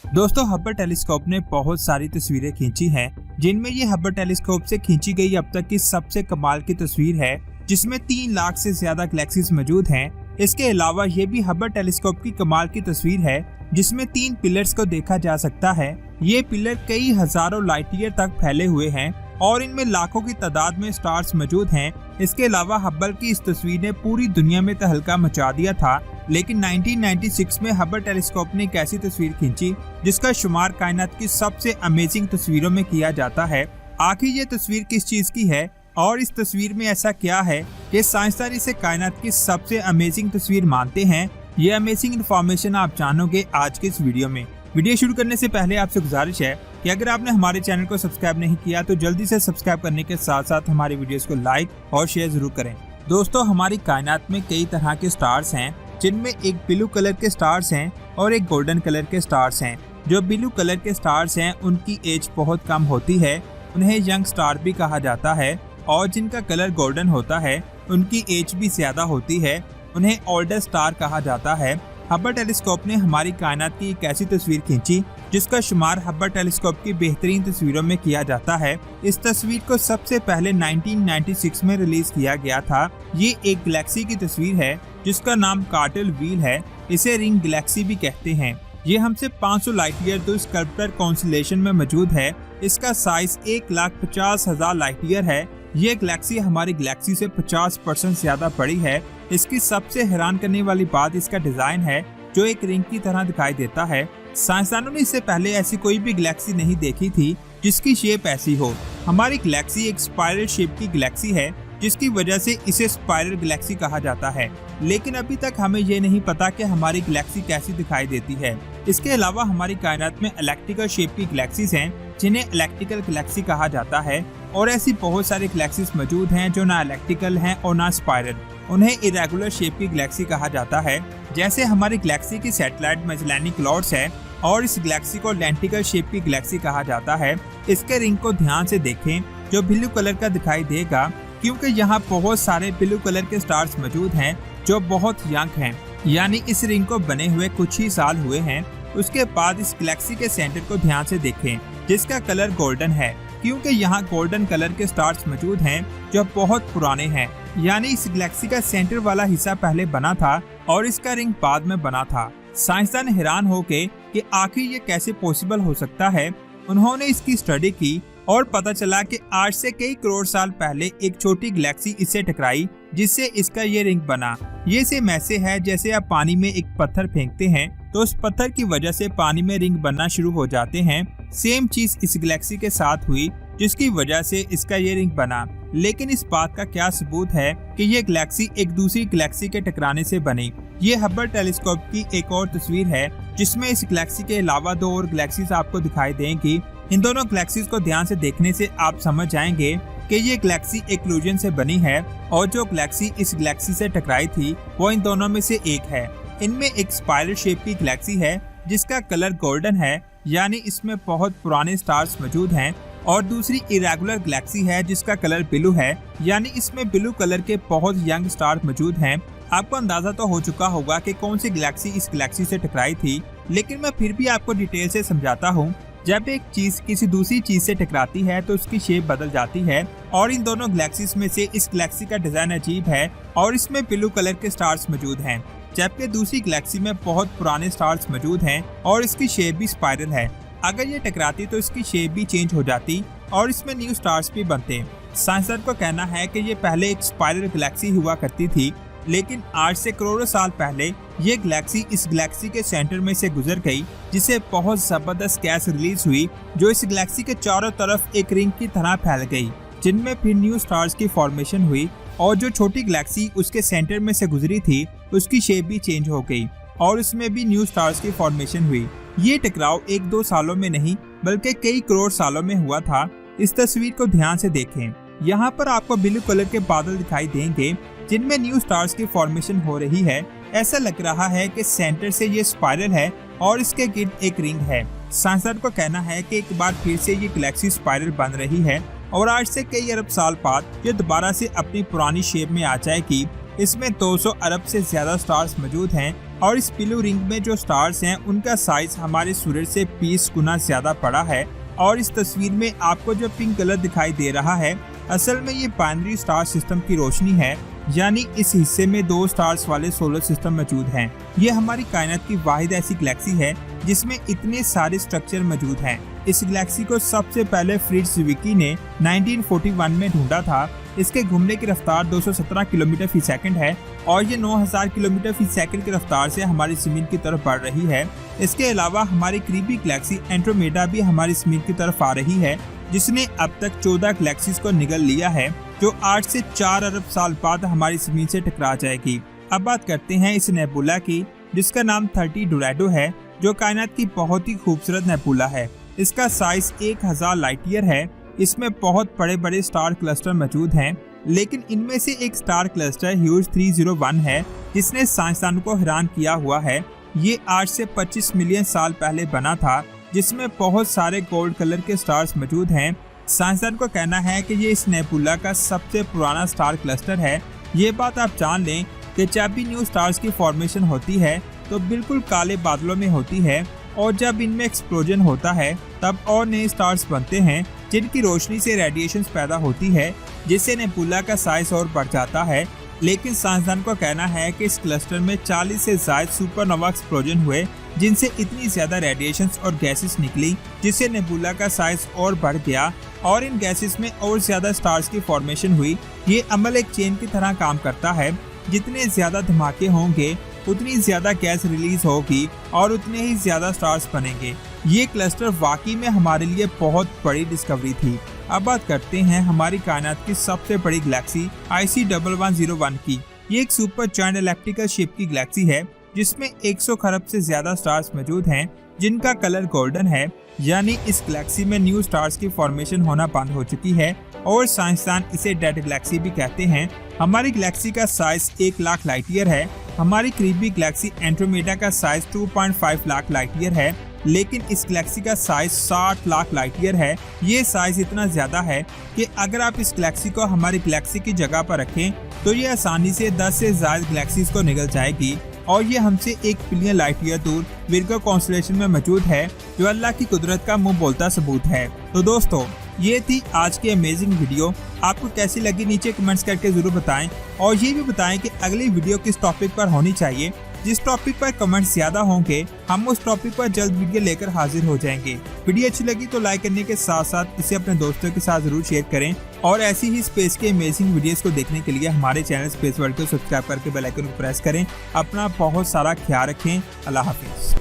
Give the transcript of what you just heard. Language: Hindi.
दोस्तों, हबल टेलीस्कोप ने बहुत सारी तस्वीरें खींची हैं, जिनमें ये हबल टेलीस्कोप से खींची गई अब तक की सबसे कमाल की तस्वीर है, जिसमें 3 लाख से ज्यादा गैलेक्सीज मौजूद हैं। इसके अलावा ये भी हबल टेलीस्कोप की कमाल की तस्वीर है, जिसमें 3 पिलर्स को देखा जा सकता है। ये पिलर कई हजारों लाइट ईयर तक फैले हुए हैं और इनमें लाखों की तादाद में स्टार्स मौजूद हैं। इसके अलावा हबल की इस तस्वीर ने पूरी दुनिया में तहलका मचा दिया था, लेकिन 1996 में हबल टेलीस्कोप ने एक ऐसी तस्वीर खींची जिसका शुमार कायनात की सबसे अमेजिंग तस्वीरों में किया जाता है। आखिर ये तस्वीर किस चीज की है और इस तस्वीर में ऐसा क्या है कि साइंसदान इसे कायनात की सबसे अमेजिंग तस्वीर मानते हैं? ये अमेजिंग इन्फॉर्मेशन आप जानोगे आज के इस वीडियो में। वीडियो शुरू करने से पहले आपसे गुजारिश है कि अगर आपने हमारे चैनल को सब्सक्राइब नहीं किया तो जल्दी से सब्सक्राइब करने के साथ साथ हमारे वीडियोस को लाइक और शेयर जरूर करें। दोस्तों, हमारी कायनात में कई तरह के स्टार्स हैं, जिनमें एक ब्लू कलर के स्टार्स हैं और एक गोल्डन कलर के स्टार्स हैं। जो ब्लू कलर के स्टार्स हैं उनकी एज बहुत कम होती है, उन्हें यंग स्टार भी कहा जाता है, और जिनका कलर गोल्डन होता है उनकी एज भी ज्यादा होती है, उन्हें ओल्डर स्टार कहा जाता है। हबल टेलीस्कोप ने हमारी कायनात की एक ऐसी तस्वीर खींची जिसका शुमार हबल टेलीस्कोप की बेहतरीन तस्वीरों में किया जाता है। इस तस्वीर को सबसे पहले 1996 में रिलीज किया गया था। ये एक गैलेक्सी की तस्वीर है जिसका नाम कार्टेल व्हील है। इसे रिंग गैलेक्सी भी कहते हैं। ये हमसे 500 लाइट ईयर दूर स्कल्प्टर कॉन्स्टेलेशन में मौजूद है। इसका साइज 1,50,000 लाइट ईयर है। ये गैलेक्सी हमारी गैलेक्सी से 50% ज्यादा बड़ी है। इसकी सबसे हैरान करने वाली बात इसका डिजाइन है, जो एक रिंग की तरह दिखाई देता है। साइंसदानों ने इससे पहले ऐसी कोई भी गैलेक्सी नहीं देखी थी जिसकी शेप ऐसी हो। हमारी गैलेक्सी एक स्पाइरल शेप की गैलेक्सी है, जिसकी वजह से इसे स्पाइरल गैलेक्सी कहा जाता है। लेकिन अभी तक हमें ये नहीं पता कि हमारी गैलेक्सी कैसी दिखाई देती है। इसके अलावा हमारी कायनात में इलेक्ट्रिकल शेप की गैलेक्सीज हैं, जिन्हें इलेक्ट्रिकल गैलेक्सी कहा जाता है, और ऐसी बहुत सारी गैलेक्सीज मौजूद हैं जो ना इलेक्ट्रिकल हैं और ना स्पाइरल। उन्हें इरेगुलर शेप की गैलेक्सी कहा जाता है। जैसे हमारी गैलेक्सी की सैटेलाइट मैजेलिनिक क्लाउड्स है, और इस गैलेक्सी को लेंटिकल शेप की गैलेक्सी कहा जाता है। इसके रिंग को ध्यान से देखें, जो ब्लू कलर का दिखाई देगा, क्योंकि यहाँ बहुत सारे ब्लू कलर के स्टार्स मौजूद हैं जो बहुत यंग हैं, यानी इस रिंग को बने हुए कुछ ही साल हुए हैं। उसके बाद इस गैलेक्सी के सेंटर को ध्यान से देखें, जिसका कलर गोल्डन है, क्योंकि यहाँ गोल्डन कलर के स्टार्स मौजूद हैं जो बहुत पुराने हैं। यानी इस गैलेक्सी का सेंटर वाला हिस्सा पहले बना था और इसका रिंग बाद में बना था। साइंसदान हैरान हो गए कि आखिर ये कैसे पॉसिबल हो सकता है। उन्होंने इसकी स्टडी की और पता चला कि आज से कई करोड़ साल पहले एक छोटी गैलेक्सी इससे टकराई, जिससे इसका ये रिंग बना। ये सेम ऐसे है जैसे आप पानी में एक पत्थर फेंकते हैं तो उस पत्थर की वजह से पानी में रिंग बनना शुरू हो जाते हैं। सेम चीज इस गैलेक्सी के साथ हुई, जिसकी वजह से इसका ये रिंग बना। लेकिन इस बात का क्या सबूत है कि ये गैलेक्सी एक दूसरी गैलेक्सी के टकराने से बनी? ये हबल टेलीस्कोप की एक और तस्वीर है, जिसमें इस गैलेक्सी के अलावा 2 और गैलेक्सीज आपको दिखाई देंगी। इन दोनों गैलेक्सीज को ध्यान से देखने से आप समझ जाएंगे कि ये गैलेक्सी एक्लूजन से बनी है, और जो गैलेक्सी इस गैलेक्सी से टकराई थी वो इन दोनों में से एक है। इनमें एक स्पाइरल शेप की गैलेक्सी है जिसका कलर गोल्डन है, यानी इसमें बहुत पुराने स्टार्स मौजूद हैं, और दूसरी इरेगुलर गैलेक्सी है जिसका कलर ब्लू है, यानी इसमें ब्लू कलर के बहुत यंग स्टार मौजूद हैं। आपको अंदाजा तो हो चुका होगा कि कौन सी गैलेक्सी इस गैलेक्सी से टकराई थी, लेकिन मैं फिर भी आपको डिटेल से समझाता हूँ। जब एक चीज किसी दूसरी चीज से टकराती है तो उसकी शेप बदल जाती है, और इन दोनों गैलेक्सीज में से इस गैलेक्सी का डिजाइन अजीब है और इसमें ब्लू कलर के स्टार्स मौजूद हैं, जबकि दूसरी गैलेक्सी में बहुत पुराने स्टार्स मौजूद हैं और इसकी शेप भी स्पाइरल है। अगर ये टकराती तो इसकी शेप भी चेंज हो जाती और इसमें न्यू स्टार्स भी बनते। साइंसदान का कहना है कि ये पहले एक स्पाइरल गैलेक्सी हुआ करती थी, लेकिन आज से करोड़ों साल पहले ये गैलेक्सी इस गैलेक्सी के सेंटर में से गुजर गई, जिसे बहुत जबरदस्त गैस रिलीज हुई, जो इस गैलेक्सी के चारों तरफ एक रिंग की तरह फैल गई, जिनमें फिर न्यू स्टार्स की फॉर्मेशन हुई, और जो छोटी गैलेक्सी उसके सेंटर में से गुजरी थी उसकी शेप भी चेंज हो गई और उसमें भी न्यू स्टार्स की फॉर्मेशन हुई। ये टकराव 1-2 सालों में नहीं बल्कि कई करोड़ सालों में हुआ था। इस तस्वीर को ध्यान से देखें, यहाँ पर आपको ब्लू कलर के बादल दिखाई देंगे जिनमें न्यू स्टार्स की फॉर्मेशन हो रही है। ऐसा लग रहा है कि सेंटर से ये स्पाइरल है और इसके गिर्द एक रिंग है। साइंसदान का कहना है कि एक बार फिर से ये गैलेक्सी स्पाइरल बन रही है और आज से कई अरब साल बाद ये दोबारा से अपनी पुरानी शेप में आ जाएगी। इसमें 200 अरब से ज्यादा स्टार्स मौजूद हैं और इस ब्लू रिंग में जो स्टार्स हैं उनका साइज हमारे सूरज से 20 गुना ज्यादा बड़ा है। और इस तस्वीर में आपको जो पिंक कलर दिखाई दे रहा है, असल में ये बाइनरी स्टार सिस्टम की रोशनी है, यानी इस हिस्से में 2 स्टार्स वाले सोलर सिस्टम मौजूद हैं। ये हमारी कायनात की वाहिद ऐसी गैलेक्सी है जिसमें इतने सारे स्ट्रक्चर मौजूद हैं। इस गैलेक्सी को सबसे पहले फ्रिट्ज ज़्विकी ने 1941 में ढूंढा था। इसके घूमने की रफ्तार 217 किलोमीटर फी सेकंड है और ये 9000 किलोमीटर फी सेकंड की रफ्तार से हमारी ज़मीन की तरफ बढ़ रही है। इसके अलावा हमारी करीबी गैलेक्सी एंड्रोमेडा भी हमारी ज़मीन की तरफ आ रही है, जिसने अब तक 14 गैलेक्सीज को निगल लिया है, जो 8 से 4 अरब साल बाद हमारी ज़मीन से टकरा जाएगी। अब बात करते हैं इस नेबुला की, जिसका नाम 30 डोरैडो है, जो कायनात की बहुत ही खूबसूरत नेबुला है। इसका साइज 1000 लाइट ईयर है। इसमें बहुत बड़े बड़े स्टार क्लस्टर मौजूद हैं, लेकिन इनमें से एक स्टार क्लस्टर ह्यूज 301 है, जिसने साइंसदानों को हैरान किया हुआ है। ये 8 से 25 मिलियन साल पहले बना था, जिसमें बहुत सारे गोल्ड कलर के स्टार्स मौजूद हैं। साइंसदान का कहना है कि ये इस नेबुला का सबसे पुराना स्टार क्लस्टर है। ये बात आप जान लें कि जब भी न्यू स्टार्स की फॉर्मेशन होती है तो बिल्कुल काले बादलों में होती है, और जब इनमें एक्सप्लोजन होता है तब और नए स्टार्स बनते हैं, जिनकी रोशनी से रेडिएशन पैदा होती है, जिससे नेबुला का साइज और बढ़ जाता है। लेकिन साइंसदान का कहना है कि इस क्लस्टर में 40 से ज्यादा सुपरनोवा एक्सप्लोजन हुए, जिनसे इतनी ज्यादा रेडिएशंस और गैसेस निकली, जिससे नेबुला का साइज और बढ़ गया और इन गैसेस में और ज्यादा स्टार्स की फॉर्मेशन हुई। ये अमल एक चेन की तरह काम करता है। जितने ज्यादा धमाके होंगे उतनी ज्यादा गैस रिलीज होगी और उतने ही ज्यादा स्टार्स बनेंगे। ये क्लस्टर वाकई में हमारे लिए बहुत बड़ी डिस्कवरी थी। अब बात करते हैं हमारी कायनात की सबसे बड़ी गैलेक्सी IC1101 की। ये एक सुपर जायंट इलेक्ट्रिकल शिप की गैलेक्सी है, जिसमें 100 खरब से ज्यादा स्टार्स मौजूद हैं, जिनका कलर गोल्डन है। यानी इस गैलेक्सी में न्यू स्टार्स की फॉर्मेशन होना बंद हो चुकी है और साइंसदान इसे डेड गैलेक्सी भी कहते हैं। हमारी गैलेक्सी का साइज 1 लाख लाइट ईयर है। हमारी करीबी गैलेक्सी एंड्रोमेडा का साइज 2.5 लाख लाइट ईयर है, लेकिन इस गैलेक्सी का साइज 60 लाख लाइट ईयर है। ये साइज इतना ज्यादा है कि अगर आप इस गैलेक्सी को हमारी गैलेक्सी की जगह पर रखें तो ये आसानी से 10 से ज्यादा गैलेक्सीज को निगल जाएगी। और ये हमसे 1 बिलियन लाइट ईयर दूर विर्गो कॉन्स्टेलेशन में मौजूद है, जो अल्लाह की कुदरत का मुंह बोलता सबूत है। तो दोस्तों, ये थी आज की अमेजिंग वीडियो। आपको कैसी लगी नीचे कमेंट्स करके जरूर बताएं, और ये भी बताएं कि अगली वीडियो किस टॉपिक पर होनी चाहिए। जिस टॉपिक पर कमेंट्स ज्यादा होंगे हम उस टॉपिक पर जल्द वीडियो लेकर हाजिर हो जाएंगे। वीडियो अच्छी लगी तो लाइक करने के साथ साथ इसे अपने दोस्तों के साथ जरूर शेयर करें, और ऐसी ही स्पेस के अमेजिंग वीडियोस को देखने के लिए हमारे चैनल स्पेस वर्ल्ड को सब्सक्राइब करके बेल आइकन को प्रेस करें। अपना बहुत सारा ख्याल रखें। अल्लाह हाफिज।